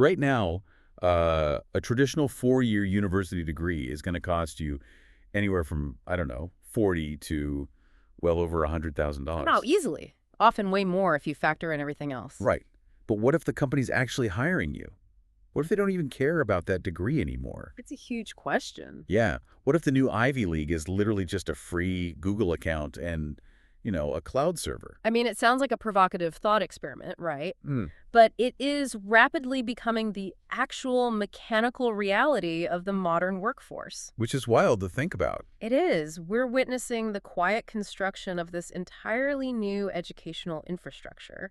Right now, a traditional 4-year university degree is going to cost you anywhere from, I don't know, 40 to well over No, $100,000. easily. Often way more if you factor in everything else. Right. But what if the company's actually hiring you? What if they don't even care about that degree anymore? It's a huge question. Yeah. What if the new Ivy League is literally just a free Google account and, a cloud server? I mean, it sounds like a provocative thought experiment, right? Hmm. But it is rapidly becoming the actual mechanical reality of the modern workforce. Which is wild to think about. It is. We're witnessing the quiet construction of this entirely new educational infrastructure.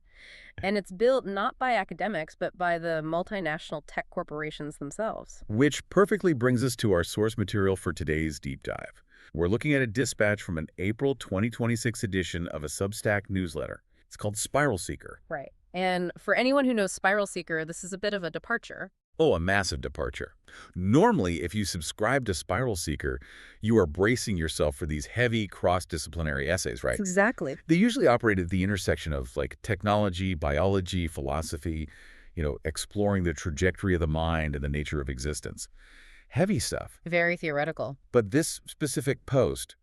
And it's built not by academics, but by the multinational tech corporations themselves. Which perfectly brings us to our source material for today's deep dive. We're looking at a dispatch from an April 2026 edition of a Substack newsletter. It's called SpiralSeekr. Right. And for anyone who knows SpiralSeekr, this is a bit of a departure. Oh, a massive departure. Normally, if you subscribe to SpiralSeekr, you are bracing yourself for these heavy cross-disciplinary essays, right? Exactly. They usually operate at the intersection of technology, biology, philosophy, exploring the trajectory of the mind and the nature of existence. Heavy stuff. Very theoretical. But this specific post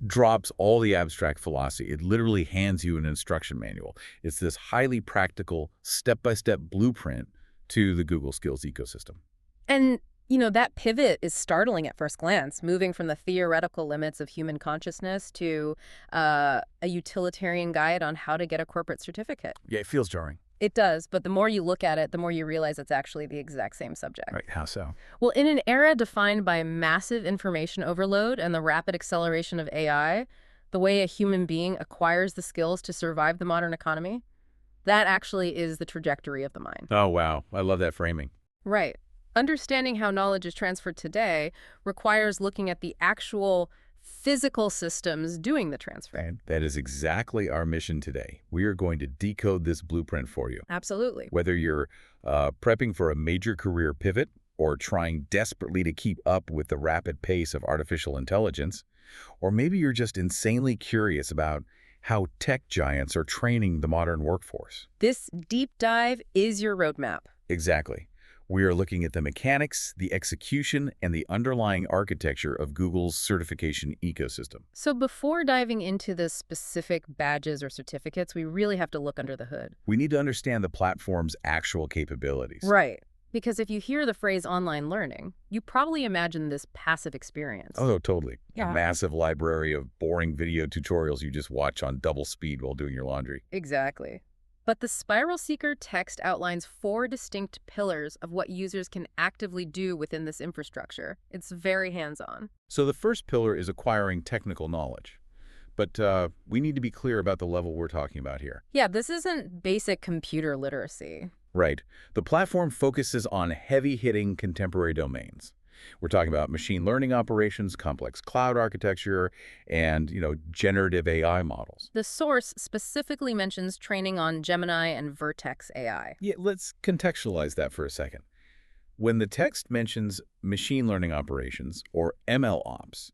drops all the abstract philosophy. It literally hands you an instruction manual. It's this highly practical, step-by-step blueprint to the Google Skills ecosystem. And, that pivot is startling at first glance, moving from the theoretical limits of human consciousness to a utilitarian guide on how to get a corporate certificate. Yeah, it feels jarring. It does, but the more you look at it, the more you realize it's actually the exact same subject. Right, how so? Well, in an era defined by massive information overload and the rapid acceleration of AI, the way a human being acquires the skills to survive the modern economy, that actually is the trajectory of the mind. Oh, wow. I love that framing. Right. Understanding how knowledge is transferred today requires looking at the actual physical systems doing the transfer. And that is exactly our mission today. We are going to decode this blueprint for you. Absolutely. Whether you're prepping for a major career pivot or trying desperately to keep up with the rapid pace of artificial intelligence, or maybe you're just insanely curious about how tech giants are training the modern workforce. This deep dive is your roadmap. Exactly. We are looking at the mechanics, the execution, and the underlying architecture of Google's certification ecosystem. So before diving into the specific badges or certificates, we really have to look under the hood. We need to understand the platform's actual capabilities. Right. Because if you hear the phrase online learning, you probably imagine this passive experience. Oh, totally. Yeah. A massive library of boring video tutorials you just watch on double speed while doing your laundry. Exactly. But the SpiralSeekr text outlines 4 distinct pillars of what users can actively do within this infrastructure. It's very hands-on. So the first pillar is acquiring technical knowledge. But we need to be clear about the level we're talking about here. Yeah, this isn't basic computer literacy. Right. The platform focuses on heavy-hitting contemporary domains. We're talking about machine learning operations, complex cloud architecture, and, generative AI models. The source specifically mentions training on Gemini and Vertex AI. Yeah, let's contextualize that for a second. When the text mentions machine learning operations, or MLOps,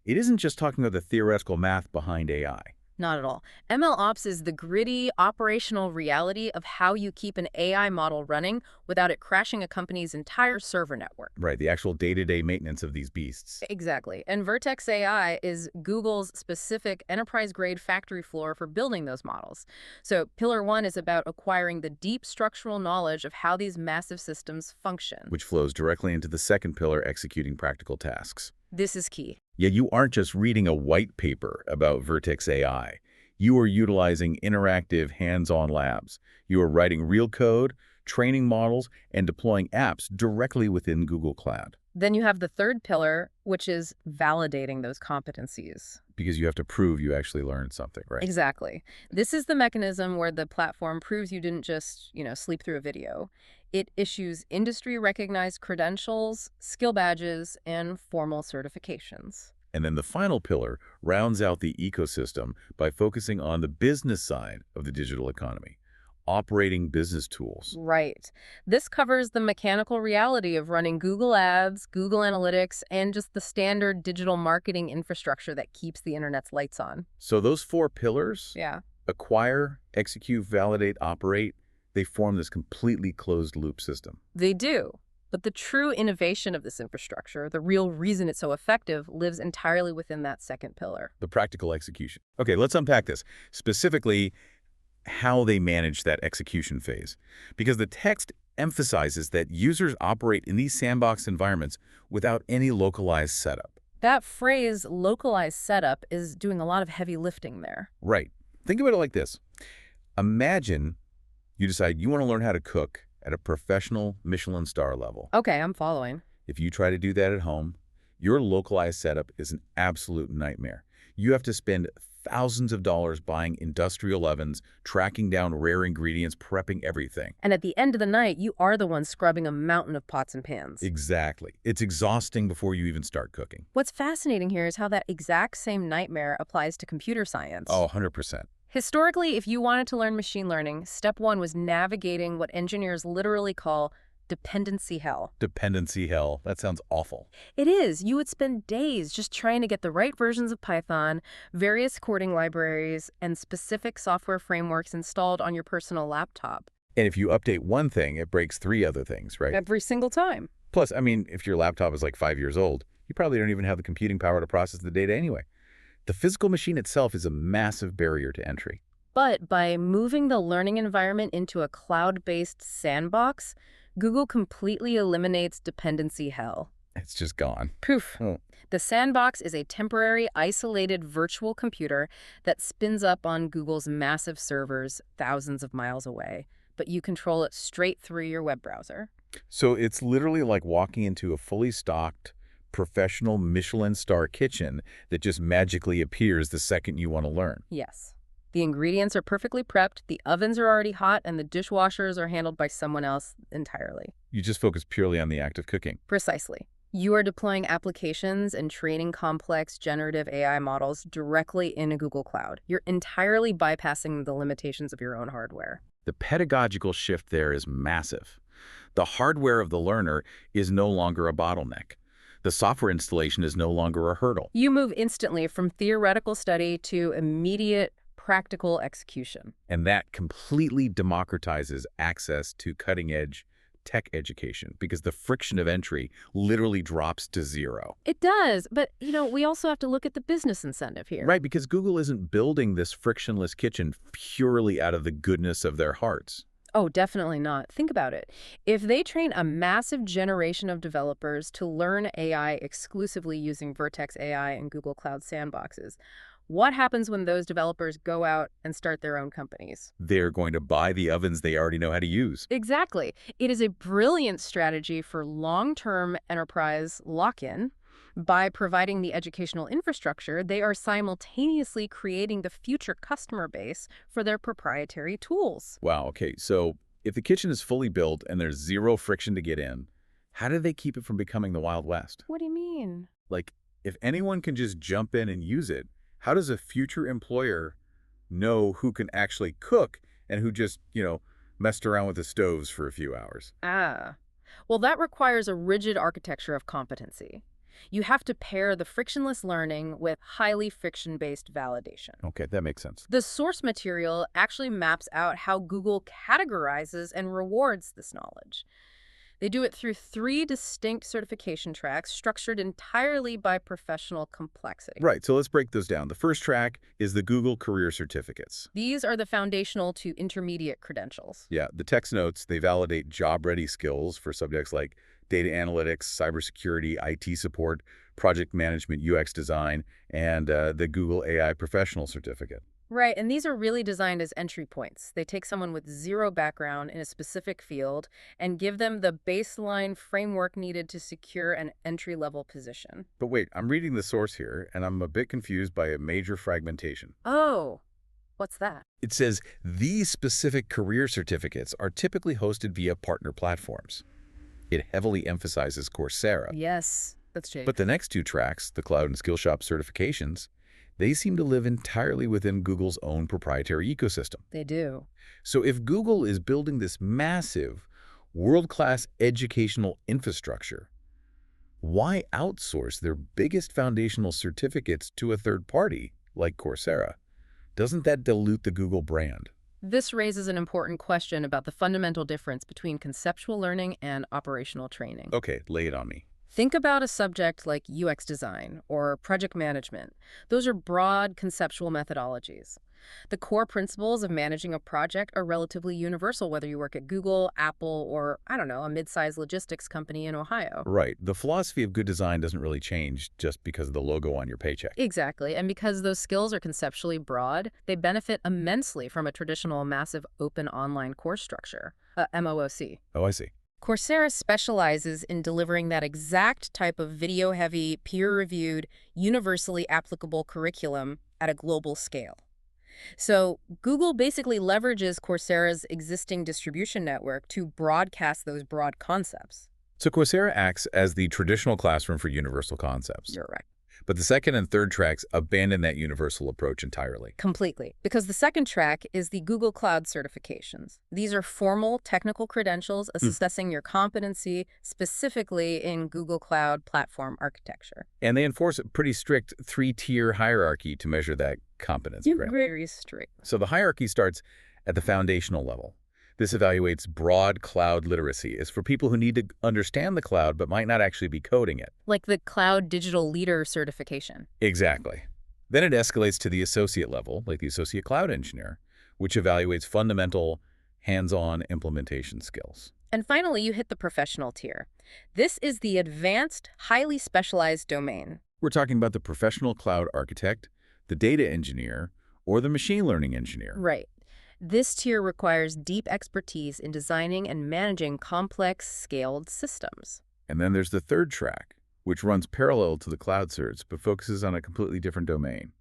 it isn't just talking about the theoretical math behind AI. Not at all. MLOps is the gritty, operational reality of how you keep an AI model running without it crashing a company's entire server network. Right, the actual day-to-day maintenance of these beasts. Exactly. And Vertex AI is Google's specific enterprise-grade factory floor for building those models. So Pillar 1 is about acquiring the deep structural knowledge of how these massive systems function. Which flows directly into the second pillar, executing practical tasks. This is key. Yeah, you aren't just reading a white paper about Vertex AI. You are utilizing interactive, hands-on labs. You are writing real code, training models, and deploying apps directly within Google Cloud. Then you have the third pillar, which is validating those competencies. Because you have to prove you actually learned something, right? Exactly. This is the mechanism where the platform proves you didn't just, sleep through a video. It issues industry-recognized credentials, skill badges, and formal certifications. And then the final pillar rounds out the ecosystem by focusing on the business side of the digital economy, operating business tools. Right. This covers the mechanical reality of running Google Ads, Google Analytics, and just the standard digital marketing infrastructure that keeps the internet's lights on. So those 4 pillars, Yeah. acquire, execute, validate, operate, They form this completely closed-loop system. They do. But the true innovation of this infrastructure, the real reason it's so effective, lives entirely within that second pillar. The practical execution. Okay, let's unpack this. Specifically, how they manage that execution phase. Because the text emphasizes that users operate in these sandbox environments without any localized setup. That phrase, localized setup, is doing a lot of heavy lifting there. Right. Think about it like this. Imagine you decide you want to learn how to cook at a professional Michelin star level. Okay, I'm following. If you try to do that at home, your localized setup is an absolute nightmare. You have to spend thousands of dollars buying industrial ovens, tracking down rare ingredients, prepping everything. And at the end of the night, you are the one scrubbing a mountain of pots and pans. Exactly. It's exhausting before you even start cooking. What's fascinating here is how that exact same nightmare applies to computer science. Oh, 100%. Historically, if you wanted to learn machine learning, step one was navigating what engineers literally call dependency hell. Dependency hell. That sounds awful. It is. You would spend days just trying to get the right versions of Python, various coding libraries, and specific software frameworks installed on your personal laptop. And if you update one thing, it breaks 3 other things, right? Every single time. Plus, I mean, if your laptop is like 5 years old, you probably don't even have the computing power to process the data anyway. The physical machine itself is a massive barrier to entry. But by moving the learning environment into a cloud-based sandbox, Google completely eliminates dependency hell. It's just gone. Poof. Oh. The sandbox is a temporary, isolated virtual computer that spins up on Google's massive servers thousands of miles away, but you control it straight through your web browser. So it's literally like walking into a fully stocked, professional Michelin star kitchen that just magically appears the second you want to learn. Yes. The ingredients are perfectly prepped, the ovens are already hot, and the dishwashers are handled by someone else entirely. You just focus purely on the act of cooking. Precisely. You are deploying applications and training complex generative AI models directly in a Google Cloud. You're entirely bypassing the limitations of your own hardware. The pedagogical shift there is massive. The hardware of the learner is no longer a bottleneck. The software installation is no longer a hurdle. You move instantly from theoretical study to immediate practical execution. And that completely democratizes access to cutting-edge tech education because the friction of entry literally drops to 0. It does, but, we also have to look at the business incentive here. Right, because Google isn't building this frictionless kitchen purely out of the goodness of their hearts. Oh, definitely not. Think about it. If they train a massive generation of developers to learn AI exclusively using Vertex AI and Google Cloud sandboxes, what happens when those developers go out and start their own companies? They're going to buy the ovens they already know how to use. Exactly. It is a brilliant strategy for long-term enterprise lock-in. By providing the educational infrastructure, they are simultaneously creating the future customer base for their proprietary tools. Wow, okay, so if the kitchen is fully built and there's 0 friction to get in, how do they keep it from becoming the Wild West? What do you mean? Like, if anyone can just jump in and use it, how does a future employer know who can actually cook and who just, messed around with the stoves for a few hours? Well, that requires a rigid architecture of competency. You have to pair the frictionless learning with highly friction-based validation. Okay, that makes sense. The source material actually maps out how Google categorizes and rewards this knowledge. They do it through 3 distinct certification tracks structured entirely by professional complexity. Right, so let's break those down. The first track is the Google Career Certificates. These are the foundational to intermediate credentials. Yeah, the text notes, they validate job-ready skills for subjects like data analytics, cybersecurity, IT support, project management, UX design, and the Google AI Professional Certificate. Right, and these are really designed as entry points. They take someone with 0 background in a specific field and give them the baseline framework needed to secure an entry-level position. But wait, I'm reading the source here, and I'm a bit confused by a major fragmentation. Oh, what's that? It says these specific career certificates are typically hosted via partner platforms. It heavily emphasizes Coursera. Yes, that's Jake. But the next 2 tracks, the Cloud and Skillshop Certifications, they seem to live entirely within Google's own proprietary ecosystem. They do. So if Google is building this massive, world-class educational infrastructure, why outsource their biggest foundational certificates to a third party like Coursera? Doesn't that dilute the Google brand? This raises an important question about the fundamental difference between conceptual learning and operational training. Okay, lay it on me. Think about a subject like UX design or project management. Those are broad conceptual methodologies. The core principles of managing a project are relatively universal whether you work at Google, Apple, or, I don't know, a mid-sized logistics company in Ohio. Right. The philosophy of good design doesn't really change just because of the logo on your paycheck. Exactly, and because those skills are conceptually broad, they benefit immensely from a traditional massive open online course structure, MOOC. Oh, I see. Coursera specializes in delivering that exact type of video-heavy, peer-reviewed, universally applicable curriculum at a global scale. So Google basically leverages Coursera's existing distribution network to broadcast those broad concepts. So Coursera acts as the traditional classroom for universal concepts. You're right. But the second and third tracks abandon that universal approach entirely. Completely. Because the second track is the Google Cloud Certifications. These are formal technical credentials assessing your competency specifically in Google Cloud platform architecture. And they enforce a pretty strict three-tier hierarchy to measure that competence. You're very strict. So the hierarchy starts at the foundational level. This evaluates broad cloud literacy. It's for people who need to understand the cloud but might not actually be coding it. Like the Cloud Digital Leader certification. Exactly. Then it escalates to the associate level, like the associate cloud engineer, which evaluates fundamental hands-on implementation skills. And finally, you hit the professional tier. This is the advanced, highly specialized domain. We're talking about the professional cloud architect, the data engineer, or the machine learning engineer. Right. This tier requires deep expertise in designing and managing complex, scaled systems. And then there's the third track, which runs parallel to the cloud certs but focuses on a completely different domain.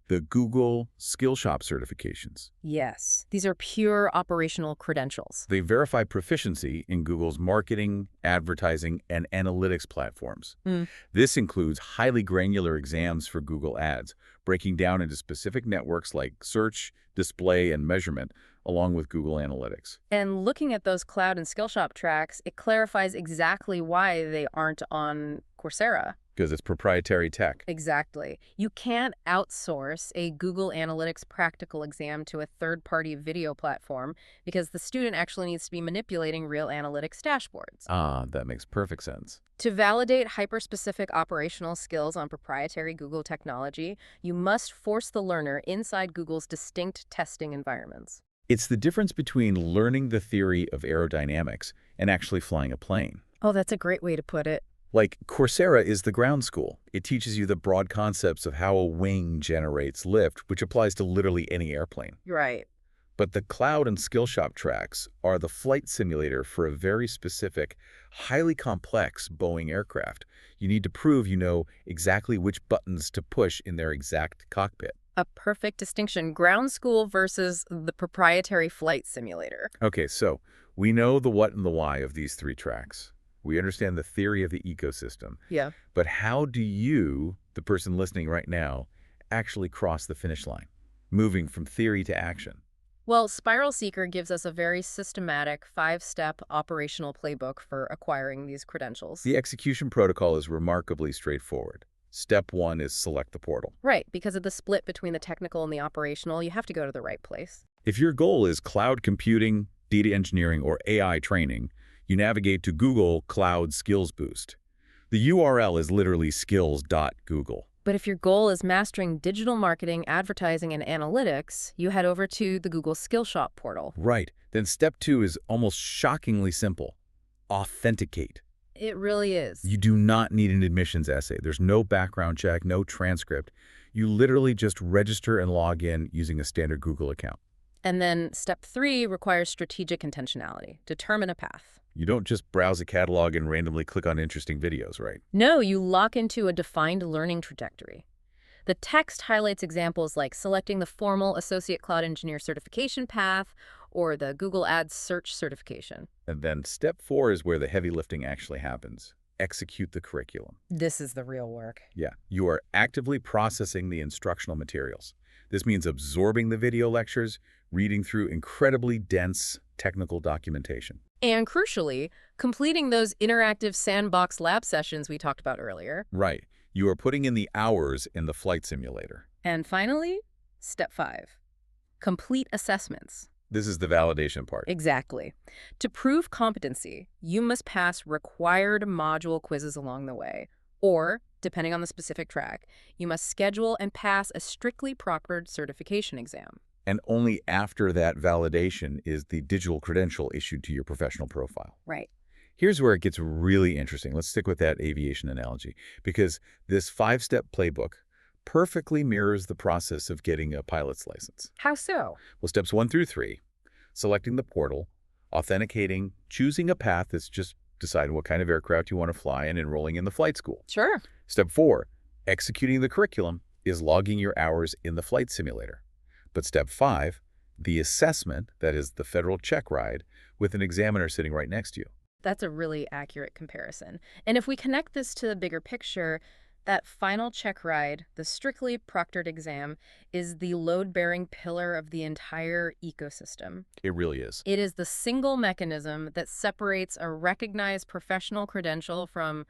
The Google Skillshop Certifications. Yes, these are pure operational credentials. They verify proficiency in Google's marketing, advertising, and analytics platforms. This includes highly granular exams for Google Ads, breaking down into specific networks like search, display, and measurement, along with Google Analytics. And looking at those cloud and Skillshop tracks, it clarifies exactly why they aren't on Coursera. Because it's proprietary tech. Exactly. You can't outsource a Google Analytics practical exam to a third-party video platform because the student actually needs to be manipulating real analytics dashboards. Ah, that makes perfect sense. To validate hyper-specific operational skills on proprietary Google technology, you must force the learner inside Google's distinct testing environments. It's the difference between learning the theory of aerodynamics and actually flying a plane. Oh, that's a great way to put it. Like, Coursera is the ground school. It teaches you the broad concepts of how a wing generates lift, which applies to literally any airplane. Right. But the cloud and Skillshop tracks are the flight simulator for a very specific, highly complex Boeing aircraft. You need to prove you know exactly which buttons to push in their exact cockpit. A perfect distinction. Ground school versus the proprietary flight simulator. Okay, so we know the what and the why of these three tracks. We understand the theory of the ecosystem. Yeah. But how do you, the person listening right now, actually cross the finish line, moving from theory to action? Well, SpiralSeekr gives us a very systematic 5-step operational playbook for acquiring these credentials. The execution protocol is remarkably straightforward. Step 1 is select the portal. Right, because of the split between the technical and the operational, you have to go to the right place. If your goal is cloud computing, data engineering, or AI training, you navigate to Google Cloud Skills Boost. The URL is literally skills.google. But if your goal is mastering digital marketing, advertising, and analytics, you head over to the Google Skillshop portal. Right. Then step 2 is almost shockingly simple. Authenticate. It really is. You do not need an admissions essay. There's no background check, no transcript. You literally just register and log in using a standard Google account. And then step 3 requires strategic intentionality. Determine a path. You don't just browse a catalog and randomly click on interesting videos, right? No, you lock into a defined learning trajectory. The text highlights examples like selecting the formal Associate Cloud Engineer certification path or the Google Ads search certification. And then step 4 is where the heavy lifting actually happens. Execute the curriculum. This is the real work. Yeah, you are actively processing the instructional materials. This means absorbing the video lectures, reading through incredibly dense technical documentation. And crucially, completing those interactive sandbox lab sessions we talked about earlier. Right. You are putting in the hours in the flight simulator. And finally, step 5. Complete assessments. This is the validation part. Exactly. To prove competency, you must pass required module quizzes along the way. Or, depending on the specific track, you must schedule and pass a strictly proctored certification exam. And only after that validation is the digital credential issued to your professional profile. Right. Here's where it gets really interesting. Let's stick with that aviation analogy, because this 5-step playbook perfectly mirrors the process of getting a pilot's license. How so? Well, steps 1 through 3, selecting the portal, authenticating, choosing a path that's just deciding what kind of aircraft you want to fly, and enrolling in the flight school. Sure. Step 4, executing the curriculum, is logging your hours in the flight simulator. But step 5, the assessment, that is the federal check ride, with an examiner sitting right next to you. That's a really accurate comparison. And if we connect this to the bigger picture, that final check ride, the strictly proctored exam, is the load-bearing pillar of the entire ecosystem. It really is. It is the single mechanism that separates a recognized professional credential from,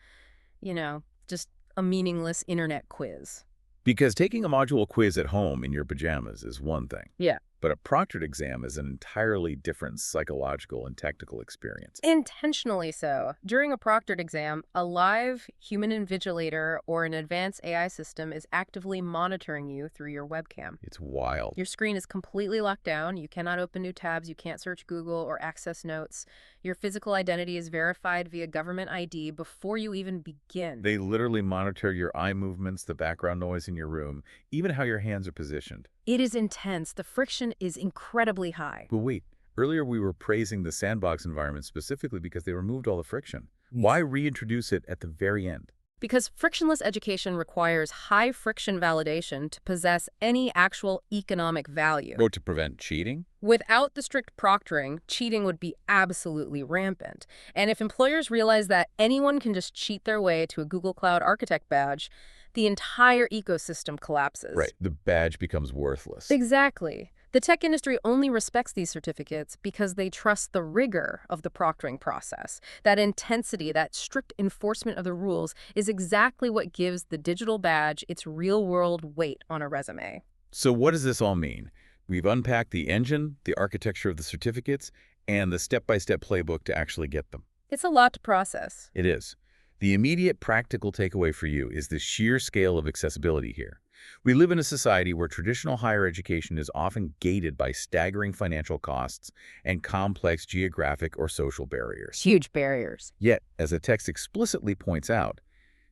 just a meaningless internet quiz. Because taking a module quiz at home in your pajamas is one thing. Yeah. But a proctored exam is an entirely different psychological and technical experience. Intentionally so. During a proctored exam, a live human invigilator or an advanced AI system is actively monitoring you through your webcam. It's wild. Your screen is completely locked down. You cannot open new tabs. You can't search Google or access notes. Your physical identity is verified via government ID before you even begin. They literally monitor your eye movements, the background noise in your room, even how your hands are positioned. It is intense. The friction is incredibly high. But wait, earlier we were praising the sandbox environment specifically because they removed all the friction. Why reintroduce it at the very end? Because frictionless education requires high-friction validation to possess any actual economic value. Or to prevent cheating? Without the strict proctoring, cheating would be absolutely rampant. And if employers realize that anyone can just cheat their way to a Google Cloud Architect badge, the entire ecosystem collapses. Right. The badge becomes worthless. Exactly. The tech industry only respects these certificates because they trust the rigor of the proctoring process. That intensity, that strict enforcement of the rules is exactly what gives the digital badge its real-world weight on a resume. So what does this all mean? We've unpacked the engine, the architecture of the certificates, and the step-by-step playbook to actually get them. It's a lot to process. It is. The immediate practical takeaway for you is the sheer scale of accessibility here. We live in a society where traditional higher education is often gated by staggering financial costs and complex geographic or social barriers. Huge barriers. Yet, as the text explicitly points out,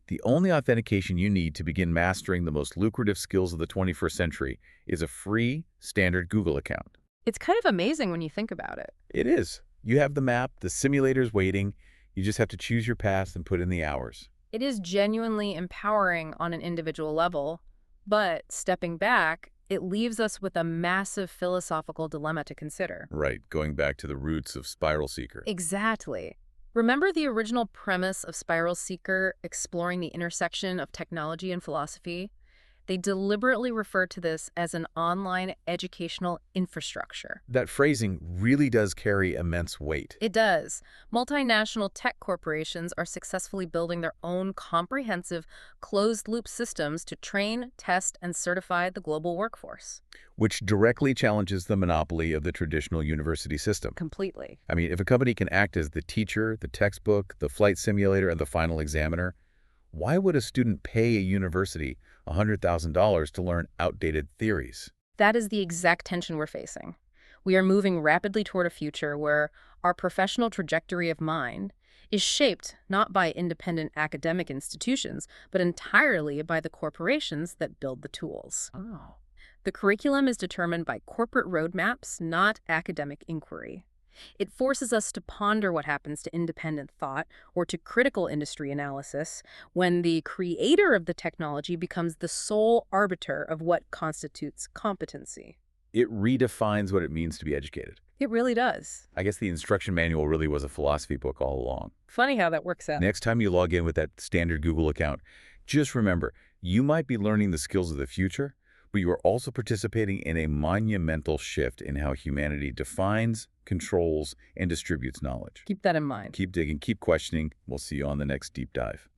the only authentication you need to begin mastering the most lucrative skills of the 21st century is a free, standard Google account. It's kind of amazing when you think about it. It is. You have the map, the simulator's waiting. You just have to choose your path and put in the hours. It is genuinely empowering on an individual level, but stepping back, it leaves us with a massive philosophical dilemma to consider. Right, going back to the roots of SpiralSeekr. Exactly. Remember the original premise of SpiralSeekr exploring the intersection of technology and philosophy? They deliberately refer to this as an online educational infrastructure. That phrasing really does carry immense weight. It does. Multinational tech corporations are successfully building their own comprehensive, closed-loop systems to train, test, and certify the global workforce. Which directly challenges the monopoly of the traditional university system. Completely. I mean, if a company can act as the teacher, the textbook, the flight simulator, and the final examiner, why would a student pay a university $100,000 to learn outdated theories? That is the exact tension we're facing. We are moving rapidly toward a future where our professional trajectory of mind is shaped not by independent academic institutions, but entirely by the corporations that build the tools. Oh. The curriculum is determined by corporate roadmaps, not academic inquiry. It forces us to ponder what happens to independent thought or to critical industry analysis when the creator of the technology becomes the sole arbiter of what constitutes competency. It redefines what it means to be educated. It really does. I guess the instruction manual really was a philosophy book all along. Funny how that works out. Next time you log in with that standard Google account, just remember, you might be learning the skills of the future, but you are also participating in a monumental shift in how humanity defines, controls, and distributes knowledge. Keep that in mind. Keep digging, keep questioning. We'll see you on the next deep dive.